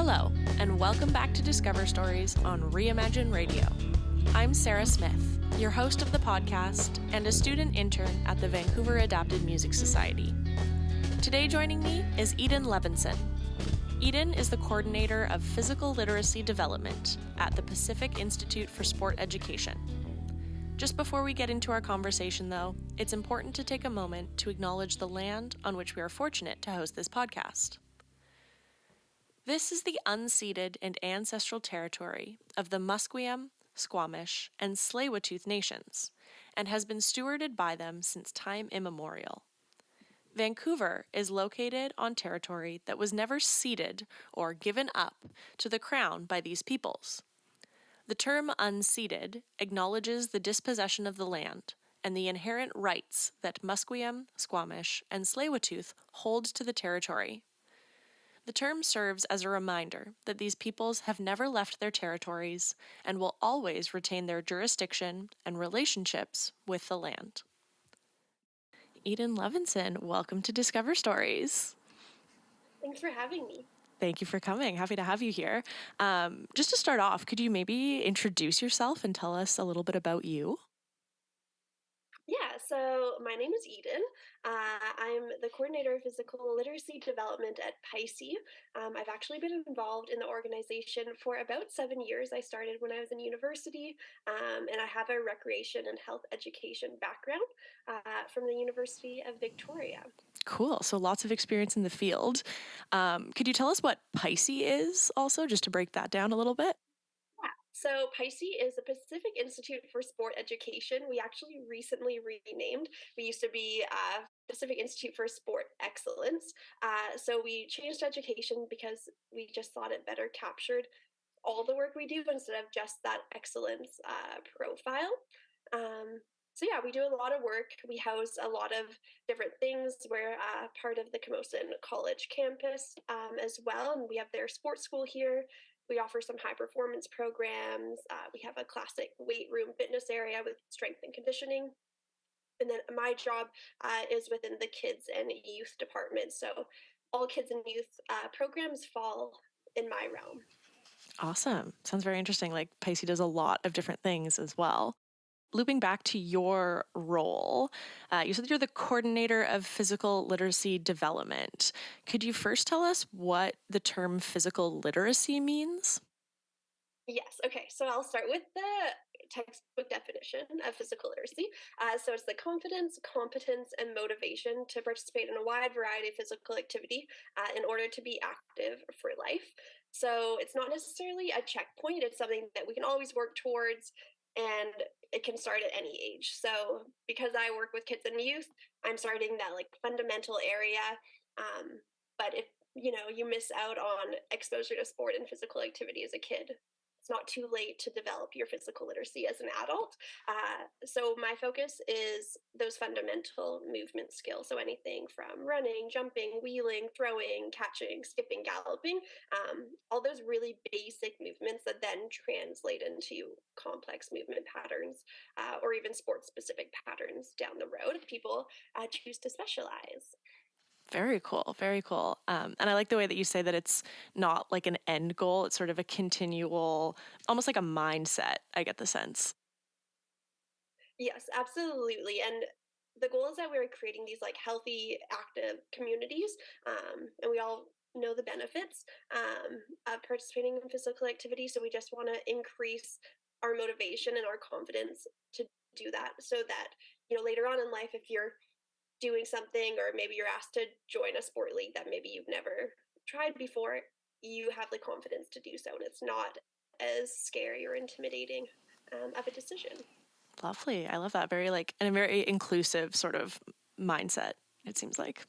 Hello, and welcome back to Discover Stories on Reimagine Radio. I'm Sarah Smith, your host of the podcast and a student intern at the Vancouver Adapted Music Society. Today joining me is Eden Levinson. Eden is the coordinator of physical literacy development at the Pacific Institute for Sport Education. Just before we get into our conversation, though, it's important to take a moment to acknowledge the land on which we are fortunate to host this podcast. This is the unceded and ancestral territory of the Musqueam, Squamish, and Tsleil-Waututh nations, and has been stewarded by them since time immemorial. Vancouver is located on territory that was never ceded or given up to the Crown by these peoples. The term unceded acknowledges the dispossession of the land and the inherent rights that Musqueam, Squamish, and Tsleil-Waututh hold to the territory. The term serves as a reminder that these peoples have never left their territories and will always retain their jurisdiction and relationships with the land. Eden Levinson, welcome to Discover Stories. Thanks for having me. Thank you for coming. Happy to have you here. Just to start off, could you maybe introduce yourself and tell us a little bit about you? Yeah, so my name is Eden. I'm the coordinator of physical literacy development at PISE. I've actually been involved in the organization for about 7 years. I started when I was in university, and I have a recreation and health education background from the University of Victoria. Cool. So lots of experience in the field. Could you tell us what PISE is also, just to break that down a little bit? So PISE is the Pacific Institute for Sport Education. We actually recently renamed. We used to be Pacific Institute for Sport Excellence. So we changed education because we just thought it better captured all the work we do instead of just that excellence profile. So yeah, we do a lot of work. We house a lot of different things. We're part of the Camosun College campus as well, and we have their sports school here. We offer some high performance programs. We have a classic weight room fitness area with strength and conditioning. And then my job is within the kids and youth department. So all kids and youth programs fall in my realm. Awesome. Sounds very interesting. Like PISE does a lot of different things as well. Looping back to your role, you said you're the coordinator of physical literacy development. Could you first tell us what the term physical literacy means? Yes. Okay. So I'll start with the textbook definition of physical literacy. So it's the confidence, competence, and motivation to participate in a wide variety of physical activity in order to be active for life. So it's not necessarily a checkpoint. It's something that we can always work towards, and it can start at any age. So because I work with kids and youth, I'm starting that like fundamental area. But if you miss out on exposure to sport and physical activity as a kid, it's not too late to develop your physical literacy as an adult. So my focus is those fundamental movement skills. So anything from running, jumping, wheeling, throwing, catching, skipping, galloping, all those really basic movements that then translate into complex movement patterns or even sport-specific patterns down the road if people choose to specialize. Very cool. Very cool. And I like the way that you say that it's not like an end goal. It's sort of a continual, almost like a mindset. I get the sense. Yes, absolutely. And the goal is that we're creating these like healthy, active communities, and we all know the benefits of participating in physical activity. So we just want to increase our motivation and our confidence to do that, so that later on in life, if you're doing something or maybe you're asked to join a sport league that maybe you've never tried before, you have the confidence to do so, and it's not as scary or intimidating of a decision. Lovely. I love that. Very and a very inclusive sort of mindset, it seems like.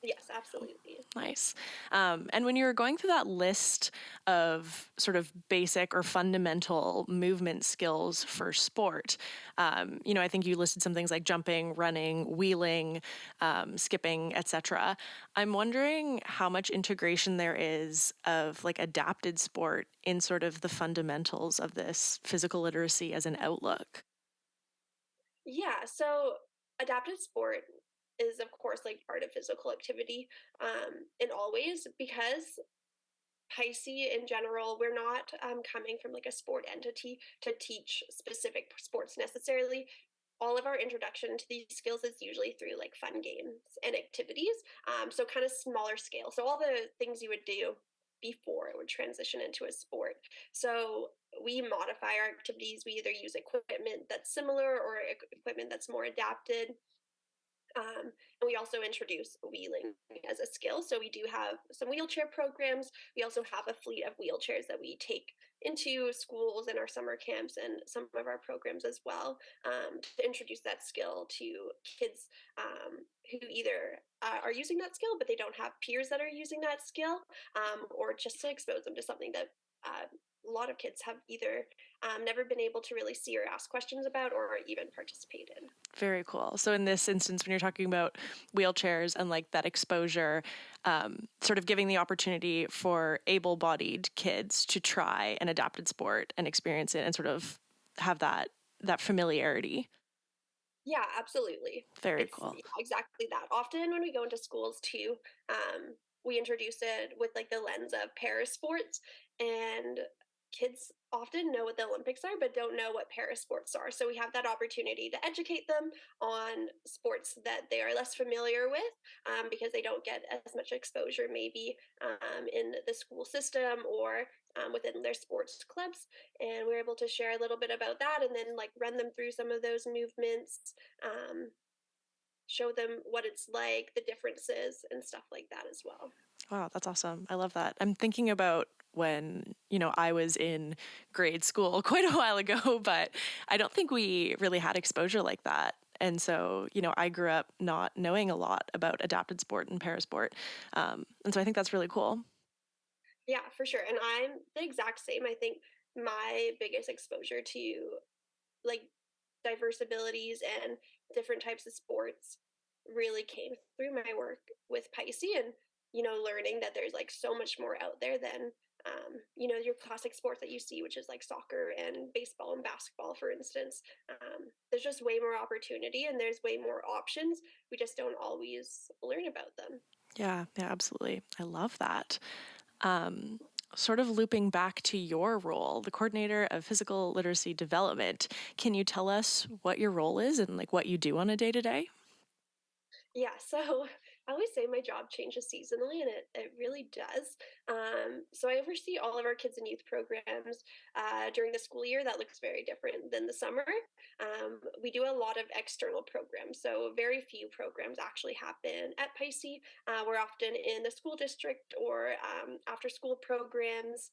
Yes, absolutely. Nice. And when you were going through that list of sort of basic or fundamental movement skills for sport, I think you listed some things like jumping, running, wheeling, skipping, etc. I'm wondering how much integration there is of like adapted sport in sort of the fundamentals of this physical literacy as an outlook. Yeah, so adaptive sport is of course like part of physical activity in all ways, because PISE in general, we're not coming from like a sport entity to teach specific sports necessarily. All of our introduction to these skills is usually through like fun games and activities. So kind of smaller scale. So all the things you would do before it would transition into a sport. So we modify our activities. We either use equipment that's similar or equipment that's more adapted. And we also introduce wheeling as a skill. So we do have some wheelchair programs. We also have a fleet of wheelchairs that we take into schools and our summer camps and some of our programs as well, to introduce that skill to kids who either are using that skill, but they don't have peers that are using that skill, or just to expose them to something that a lot of kids have either never been able to really see or ask questions about or even participate in. Very cool. So in this instance, when you're talking about wheelchairs and like that exposure, sort of giving the opportunity for able-bodied kids to try an adapted sport and experience it and sort of have that familiarity. Yeah, absolutely. Very It's cool. yeah, exactly that. Often when we go into schools too, we introduce it with like the lens of parasports, and kids often know what the Olympics are, but don't know what parasports are. So we have that opportunity to educate them on sports that they are less familiar with, because they don't get as much exposure maybe in the school system or within their sports clubs. And we're able to share a little bit about that and then like run them through some of those movements, um, show them what it's like, the differences, and stuff like that as well. Wow, that's awesome. I love that. I'm thinking about when, I was in grade school quite a while ago, but I don't think we really had exposure like that. And so, I grew up not knowing a lot about adapted sport and parasport. And so I think that's really cool. Yeah, for sure. And I'm the exact same. I think my biggest exposure to like diverse abilities and different types of sports really came through my work with PISE and, learning that there's like so much more out there than, your classic sports that you see, which is like soccer and baseball and basketball, for instance. There's just way more opportunity and there's way more options. We just don't always learn about them. Yeah, absolutely. I love that. Sort of looping back to your role, the coordinator of physical literacy development. Can you tell us what your role is and like what you do on a day to day? Yeah, so I always say my job changes seasonally, and it really does. So I oversee all of our kids and youth programs during the school year. That looks very different than the summer. We do a lot of external programs, so very few programs actually happen at PISE. We're often in the school district or after school programs.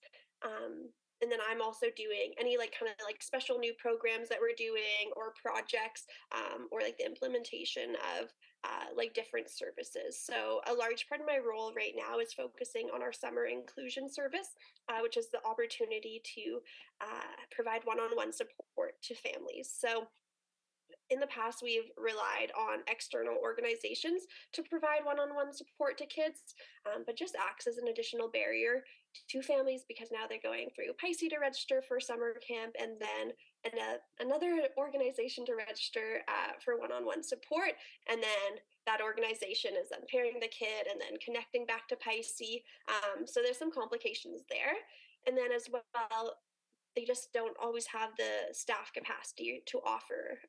And then I'm also doing any like kind of like special new programs that we're doing or projects, or like the implementation of like different services. So a large part of my role right now is focusing on our summer inclusion service, which is the opportunity to provide one-on-one support to families. So in the past, we've relied on external organizations to provide one on one support to kids, but just acts as an additional barrier to families because now they're going through PISE to register for summer camp and then another organization to register for one on one support. And then that organization is then pairing the kid and then connecting back to PISE. So there's some complications there. And then as well, they just don't always have the staff capacity to offer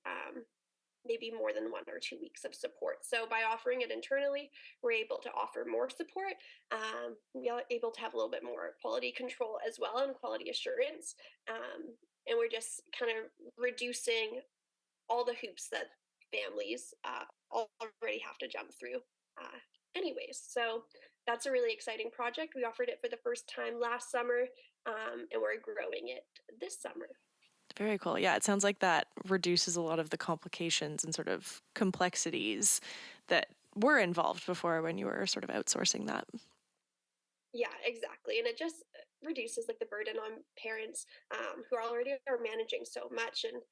maybe more than 1 or 2 weeks of support. So by offering it internally, we're able to offer more support. We are able to have a little bit more quality control as well and quality assurance. And we're just kind of reducing all the hoops that families already have to jump through. Anyways, so that's a really exciting project. We offered it for the first time last summer, and we're growing it this summer. Very cool. Yeah, it sounds like that reduces a lot of the complications and sort of complexities that were involved before when you were sort of outsourcing that. Yeah, exactly. And it just reduces like the burden on parents who already are managing so much, and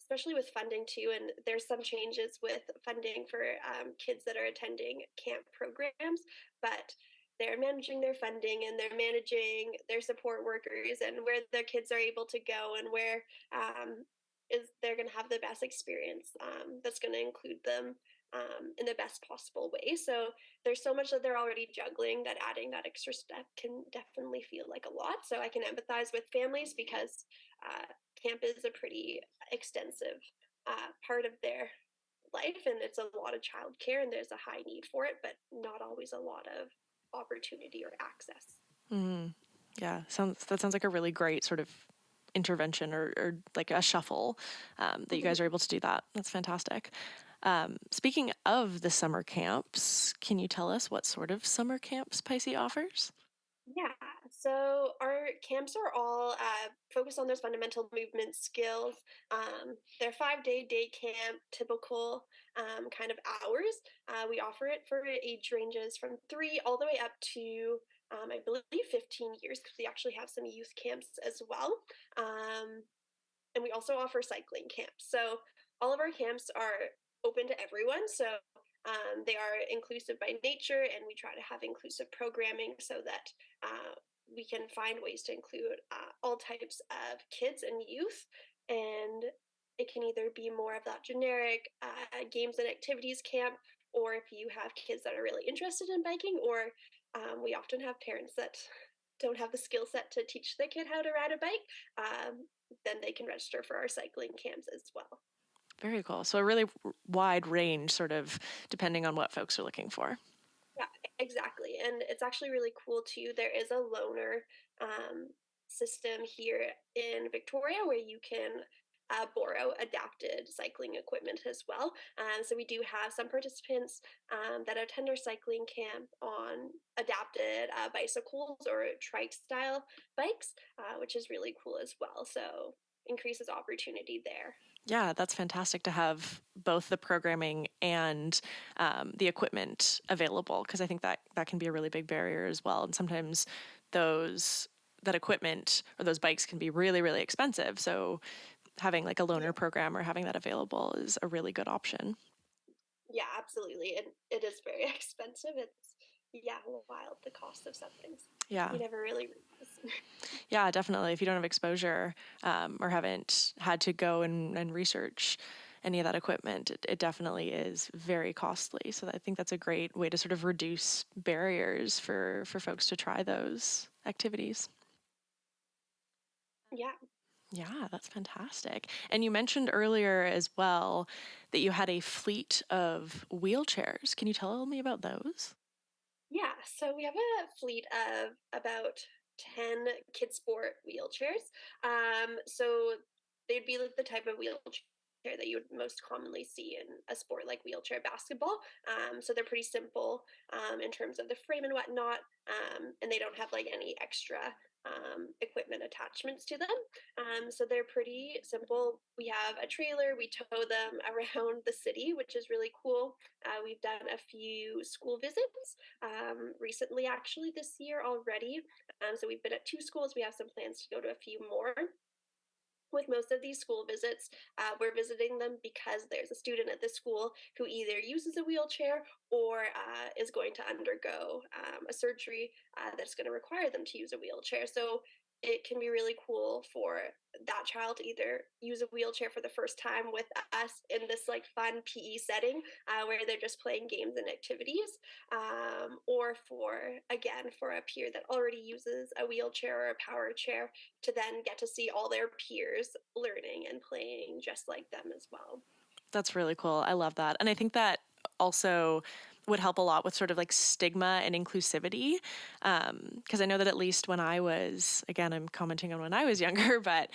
especially with funding too. And there's some changes with funding for kids that are attending camp programs, but they're managing their funding and they're managing their support workers and where their kids are able to go and where is they're going to have the best experience that's going to include them in the best possible way. So there's so much that they're already juggling that adding that extra step can definitely feel like a lot. So I can empathize with families because camp is a pretty extensive part of their life, and it's a lot of childcare, and there's a high need for it, but not always a lot of opportunity or access. Mm. Yeah, that sounds like a really great sort of intervention or like a shuffle that you guys are able to do that. That's fantastic. Speaking of the summer camps, can you tell us what sort of summer camps PISE offers? Yeah, so our camps are all focused on those fundamental movement skills. They're 5-day camp, typical kind of hours. We offer it for age ranges from 3 all the way up to, I believe, 15 years, because we actually have some youth camps as well. Um, and we also offer cycling camps. So all of our camps are open to everyone. So they are inclusive by nature, and we try to have inclusive programming so that we can find ways to include all types of kids and youth. And it can either be more of that generic games and activities camp, or if you have kids that are really interested in biking, or we often have parents that don't have the skill set to teach their kid how to ride a bike, then they can register for our cycling camps as well. Very cool. So a really wide range, sort of depending on what folks are looking for. Yeah, exactly. And it's actually really cool too. There is a loaner system here in Victoria where you can borrow adapted cycling equipment as well. So we do have some participants that attend our cycling camp on adapted bicycles or trike style bikes, which is really cool as well. So increases opportunity there. Yeah, that's fantastic to have both the programming and the equipment available, because I think that can be a really big barrier as well. And sometimes that equipment or those bikes can be really, really expensive. So having like a loaner program or having that available is a really good option. Yeah, absolutely. And it is very expensive. It's, yeah, wild, the cost of some things. Yeah. You never really realize. Yeah, definitely. If you don't have exposure or haven't had to go and research any of that equipment, it definitely is very costly. So I think that's a great way to sort of reduce barriers for folks to try those activities. Yeah. Yeah, that's fantastic. And you mentioned earlier as well that you had a fleet of wheelchairs. Can you tell me about those? Yeah. So we have a fleet of about 10 kid sport wheelchairs. So they'd be like the type of wheelchair that you would most commonly see in a sport like wheelchair basketball. So they're pretty simple in terms of the frame and whatnot, and they don't have like any extra equipment attachments to them. So they're pretty simple. We have a trailer, we tow them around the city, which is really cool. We've done a few school visits recently, actually, this year already. So we've been at 2 schools. We have some plans to go to a few more. With most of these school visits, we're visiting them because there's a student at the school who either uses a wheelchair or is going to undergo a surgery that's going to require them to use a wheelchair. So it can be really cool for that child to either use a wheelchair for the first time with us in this like fun PE setting where they're just playing games and activities, or for a peer that already uses a wheelchair or a power chair to then get to see all their peers learning and playing just like them as well. That's really cool. I love that. And I think that also would help a lot with sort of like stigma and inclusivity. Because I know that at least when I was, again, I'm commenting on when I was younger, but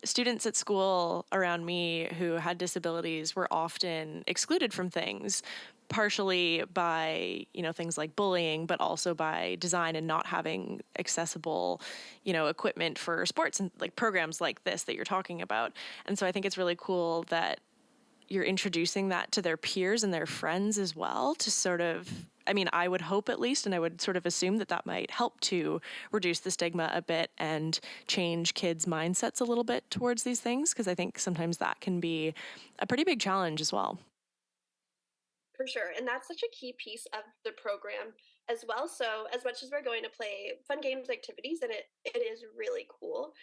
students at school around me who had disabilities were often excluded from things, partially by things like bullying, but also by design and not having accessible equipment for sports and like programs like this that you're talking about. And so I think it's really cool that you're introducing that to their peers and their friends as well, to sort of, I mean, I would hope at least, and I would sort of assume that that might help to reduce the stigma a bit and change kids' mindsets a little bit towards these things, because I think sometimes that can be a pretty big challenge as well. For sure. And that's such a key piece of the program as well. So as much as we're going to play fun games activities, and it is really cool,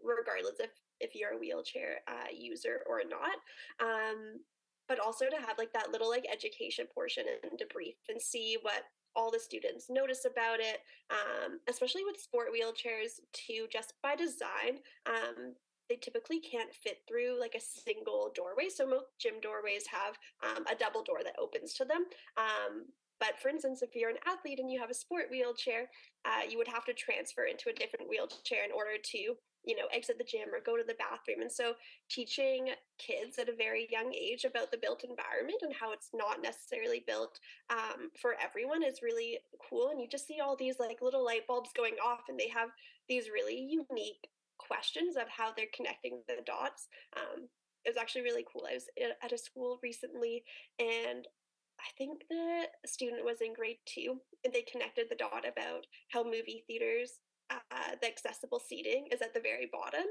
regardless if you're a wheelchair user or not. but also to have like that little like education portion and debrief and see what all the students notice about it, especially with sport wheelchairs too, just by design. They typically can't fit through like a single doorway. So most gym doorways have a double door that opens to them. But for instance, if you're an athlete and you have a sport wheelchair, you would have to transfer into a different wheelchair in order to, exit the gym or go to the bathroom. And so teaching kids at a very young age about the built environment and how it's not necessarily built for everyone is really cool. And you just see all these like little light bulbs going off, and they have these really unique questions of how they're connecting the dots. It was actually really cool. I was at a school recently, and I think the student was in grade 2, and they connected the dot about how movie theaters, the accessible seating is at the very bottom,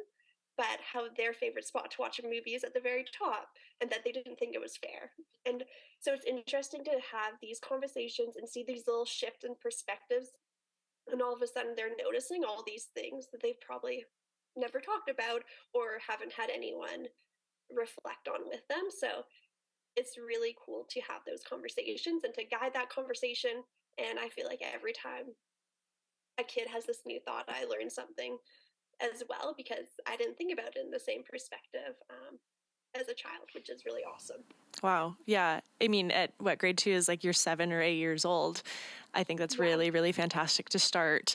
but how their favorite spot to watch a movie is at the very top, and that they didn't think it was fair. And so it's interesting to have these conversations and see these little shifts in perspectives, and all of a sudden they're noticing all these things that they've probably never talked about or haven't had anyone reflect on with them. So it's really cool to have those conversations and to guide that conversation. And I feel like every time a kid has this new thought, I learn something as well, because I didn't think about it in the same perspective as a child, which is really awesome. Wow. Yeah. I mean, at what, grade 2 is like you're 7 or 8 years old. I think that's really, really fantastic to start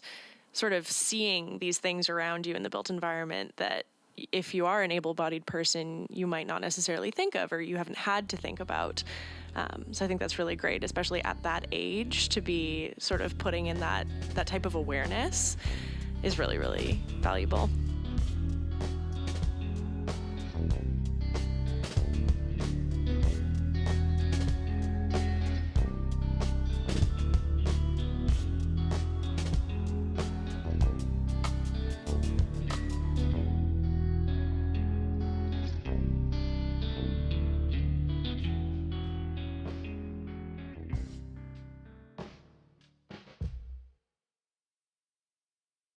sort of seeing these things around you in the built environment that if you are an able-bodied person, you might not necessarily think of, or you haven't had to think about. So I think that's really great, especially at that age, to be sort of putting in that type of awareness is really, really valuable.